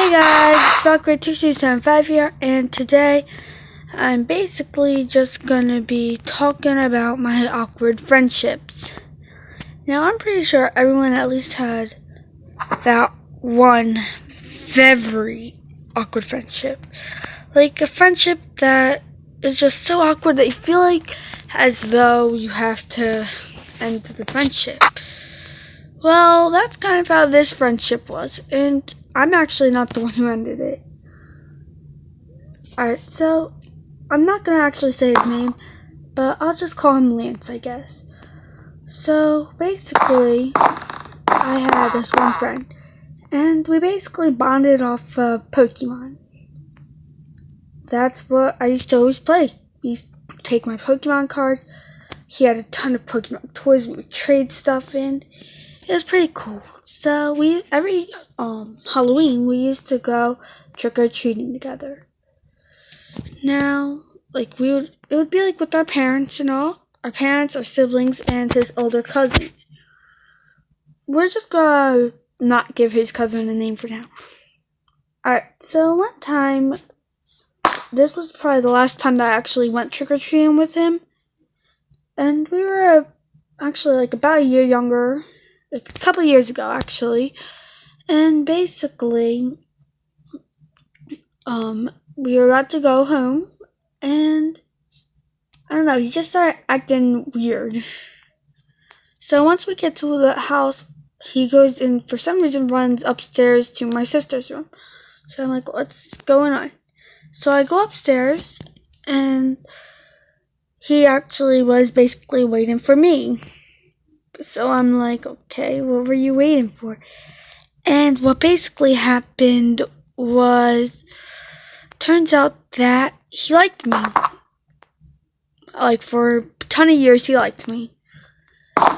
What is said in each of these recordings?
Hey guys, Valkyrie2275 here, and today I'm basically just gonna be talking about my awkward friendships. Now, I'm pretty sure everyone at least had that one very awkward friendship. Like a friendship that is just so awkward that you feel like as though you have to end the friendship. Well, that's kind of how this friendship was, and I'm actually not the one who ended it. Alright, so I'm not going to actually say his name, but I'll just call him Lance, I guess. So basically, I had this one friend, and we basically bonded off Pokemon. That's what I used to always play. We used to take my Pokemon cards. He had a ton of Pokemon toys we would trade stuff in. It was pretty cool. So every Halloween we used to go trick-or-treating together. Now, it would be like with our parents and all. Our parents, our siblings, and his older cousin. We're just gonna not give his cousin a name for now. Alright, so one time, this was probably the last time that I actually went trick-or-treating with him. And we were actually about a year younger. A couple years ago, actually. And basically, we were about to go home, and I don't know, he just started acting weird. So once we get to the house, he goes in, for some reason, runs upstairs to my sister's room. So I'm like, what's going on? So I go upstairs, and he actually was basically waiting for me. So I'm like, okay, what were you waiting for? And what basically happened was, turns out that he liked me. For a ton of years, he liked me.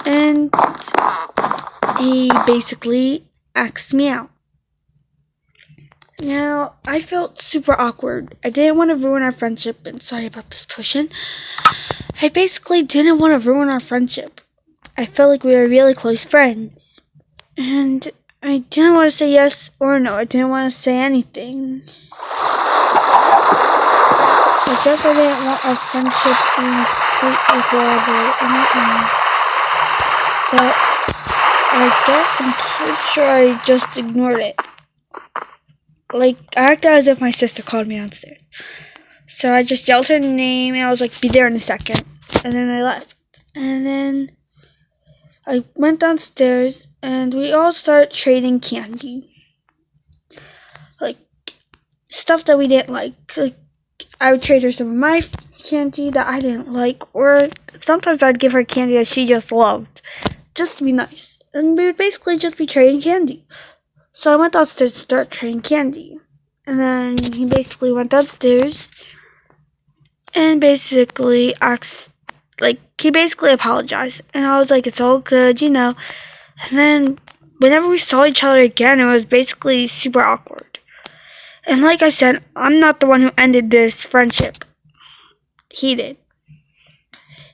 And he basically asked me out. Now, I felt super awkward. I didn't want to ruin our friendship, and sorry about this pushing. I basically didn't want to ruin our friendship. I felt like we were really close friends. And I didn't want to say yes or no. I didn't want to say anything. I guess I didn't want our friendship being completely horrible. But I guess I'm pretty sure I just ignored it. I acted as if my sister called me downstairs. So I just yelled her name, and I was like, be there in a second. And then I left. And then I went downstairs, and we all started trading candy. Stuff that we didn't like. I would trade her some of my candy that I didn't like, or sometimes I'd give her candy that she just loved, just to be nice. And we would basically just be trading candy. So I went downstairs to start trading candy. And then he basically went upstairs and basically he basically apologized. And I was like, it's all good, And then whenever we saw each other again, it was basically super awkward. And like I said, I'm not the one who ended this friendship. He did.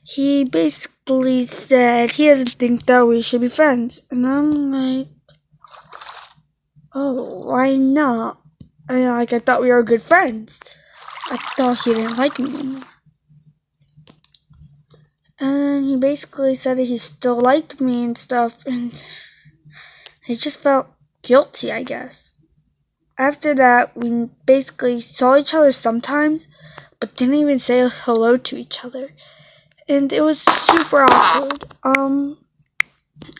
He basically said he doesn't think that we should be friends. And I'm like, oh, why not? I thought we were good friends. I thought he didn't like me anymore. And he basically said that he still liked me and stuff, and I just felt guilty, I guess. After that, we basically saw each other sometimes, but didn't even say hello to each other. And it was super awkward.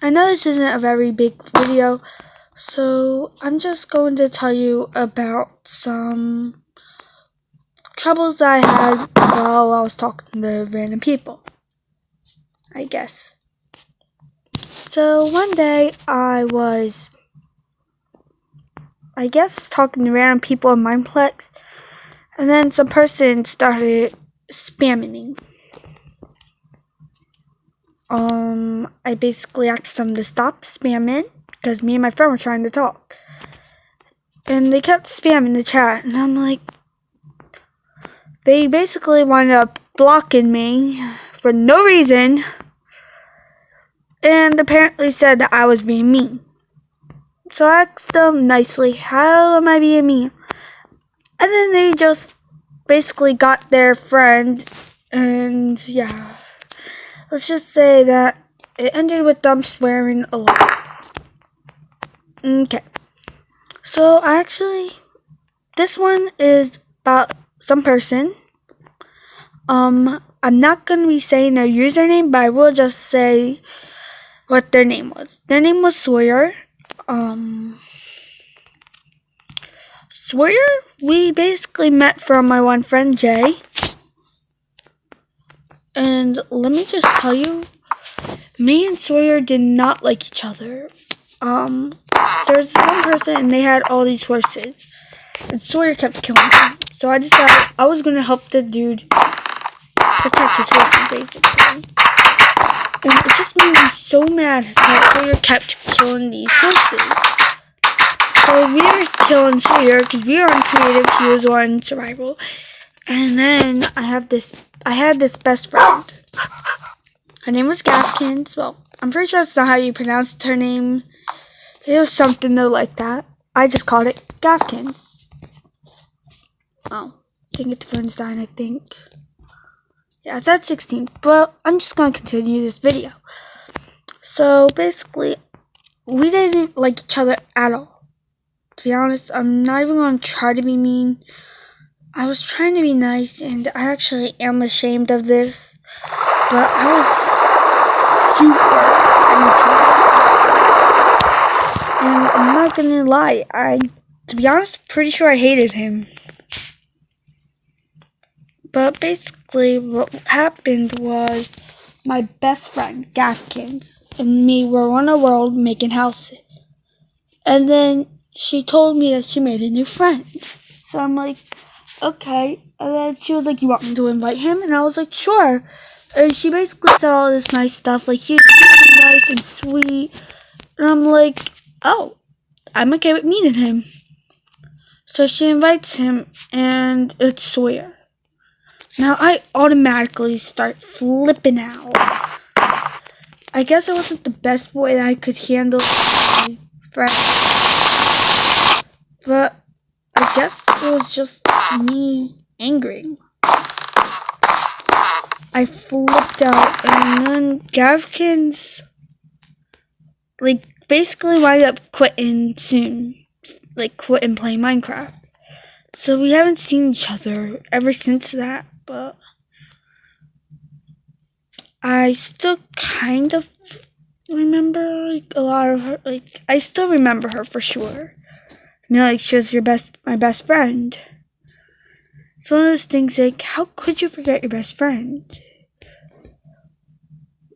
I know this isn't a very big video, so I'm just going to tell you about some troubles that I had while I was talking to random people, I guess. So one day I was, talking to random people in Mineplex, and then some person started spamming me. I basically asked them to stop spamming because me and my friend were trying to talk. And they kept spamming the chat, and I'm like, they basically wound up blocking me for no reason, and apparently said that I was being mean. So I asked them nicely, how am I being mean? And then they just basically got their friend, and yeah. Let's just say that it ended with them swearing a lot. Okay. So this one is about some person. I'm not going to be saying their username, but I will just say what their name was. Their name was Sawyer. Sawyer, we basically met from my one friend, Jay. And let me just tell you, me and Sawyer did not like each other. There's one person and they had all these horses. And Sawyer kept killing them. So I decided I was going to help the dude protect his horses, basically. And it just made me so mad that Sawyer kept killing these horses. So we were killing Sawyer because we were on creative, he was on survival. And then I had this best friend. Her name was Gaskins. Well, I'm pretty sure that's not how you pronounced her name. It was something though like that. I just called it Gaskins. Oh, didn't get to Flintstein, I think. Yeah, it's at 16. But I'm just going to continue this video. So basically, we didn't like each other at all. To be honest, I'm not even going to try to be mean. I was trying to be nice, and I actually am ashamed of this. But I was super irritated. And I'm not gonna lie, to be honest, pretty sure I hated him. But basically, what happened was my best friend, Gaskins, and me were on a world making houses. And then she told me that she made a new friend. So I'm like, okay. And then she was like, you want me to invite him? And I was like, sure. And she basically said all this nice stuff, like he's really nice and sweet. And I'm like, oh, I'm okay with meeting him. So she invites him, and it's Sawyer. Now I automatically start flipping out. I guess it wasn't the best way that I could handle my friend, but I guess it was just me angry. I flipped out, and then Gaskins, basically wound up quitting soon. Quitting playing Minecraft. So we haven't seen each other ever since that, but I still kind of remember, a lot of her, I still remember her for sure. She was my best friend. It's one of those things, how could you forget your best friend?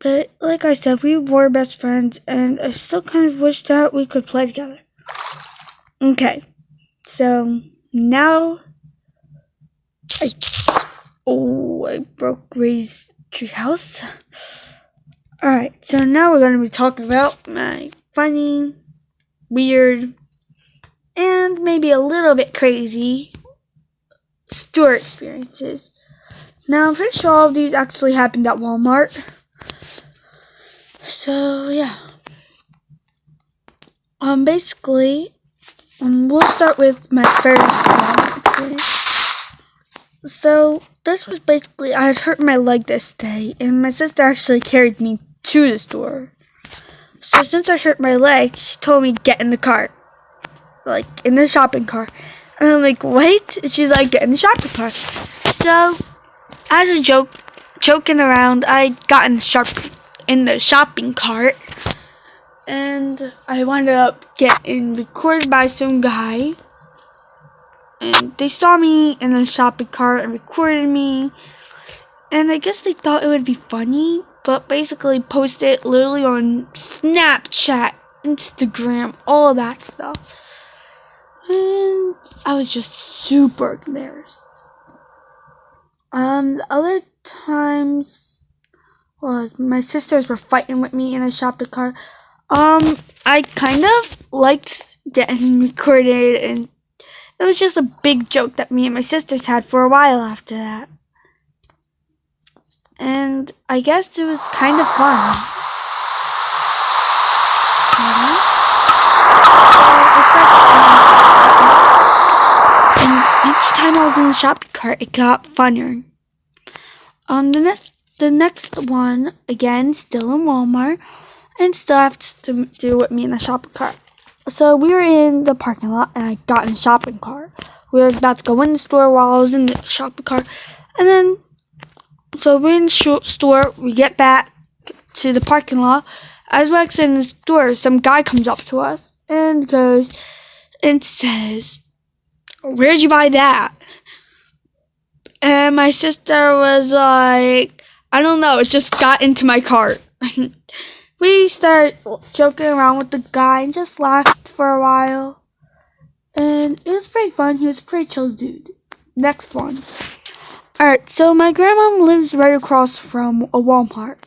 But, like I said, we were best friends, and I still kind of wish that we could play together. Okay, so now I broke Ray's treehouse. Alright, so now we're going to be talking about my funny, weird, and maybe a little bit crazy store experiences. Now, I'm pretty sure all of these actually happened at Walmart. So, yeah. Basically, we'll start with my first Walmart experience. So, this was basically, I had hurt my leg this day, and my sister actually carried me to the store. So, since I hurt my leg, she told me get in the cart. In the shopping cart. And I'm like, what? And she's like, get in the shopping cart. So, as a joke, joking around, I got in the shopping cart. And I wound up getting recorded by some guy. And they saw me in the shopping cart and recorded me. And I guess they thought it would be funny. But basically posted it literally on Snapchat, Instagram, all of that stuff. And I was just super embarrassed. The other times was my sisters were fighting with me in a shopping cart. I kind of liked getting recorded, and it was just a big joke that me and my sisters had for a while after that. And I guess it was kind of fun. And each time I was in the shopping cart, it got funnier. The next one, again, still in Walmart, and still have to do with me in the shopping cart. So we were in the parking lot, and I got in the shopping cart. We were about to go in the store while I was in the shopping cart, and then, so we're in the store, we get back to the parking lot. As we're exiting the store, some guy comes up to us, and goes, and says, "Where'd you buy that?" And my sister was like, "I don't know, it just got into my cart." We started joking around with the guy and just laughed for a while. And it was pretty fun. He was a pretty chill dude. Next one. Alright, so my grandma lives right across from a Walmart.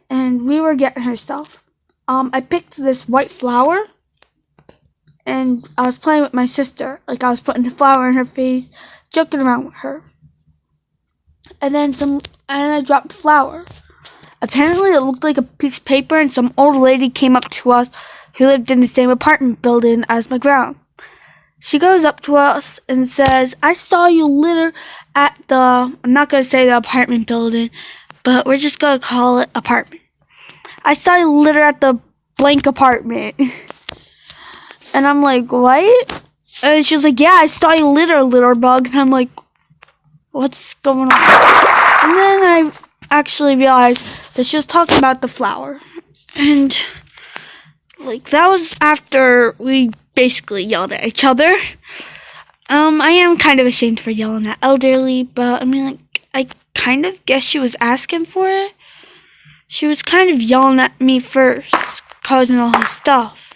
And we were getting her stuff. I picked this white flower. And I was playing with my sister. Like, I was putting the flower in her face, joking around with her. And then I dropped the flower. Apparently it looked like a piece of paper, and some old lady came up to us who lived in the same apartment building as my grandma. She goes up to us and says, "I saw you litter at I'm not going to say the apartment building, but we're just going to call it apartment. I saw you litter at the blank apartment." And I'm like, "What?" And she's like, "Yeah, I saw you litter, litter bug." And I'm like, "What's going on?" And then I actually realized that she was talking about the flower. And, like, that was after we basically yelled at each other. I am kind of ashamed for yelling at elderly, but, I mean, like, I kind of guess she was asking for it. She was kind of yelling at me first, causing all her stuff.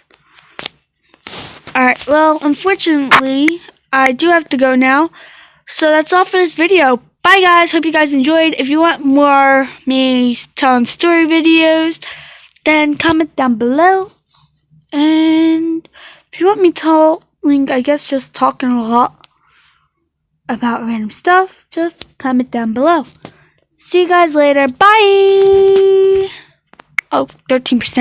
Alright, well, unfortunately, I do have to go now. So that's all for this video. Bye, guys. Hope you guys enjoyed. If you want more me telling story videos, then comment down below. And if you want me telling, I guess, just talking a lot about random stuff, just comment down below. See you guys later. Bye. Oh, 13%.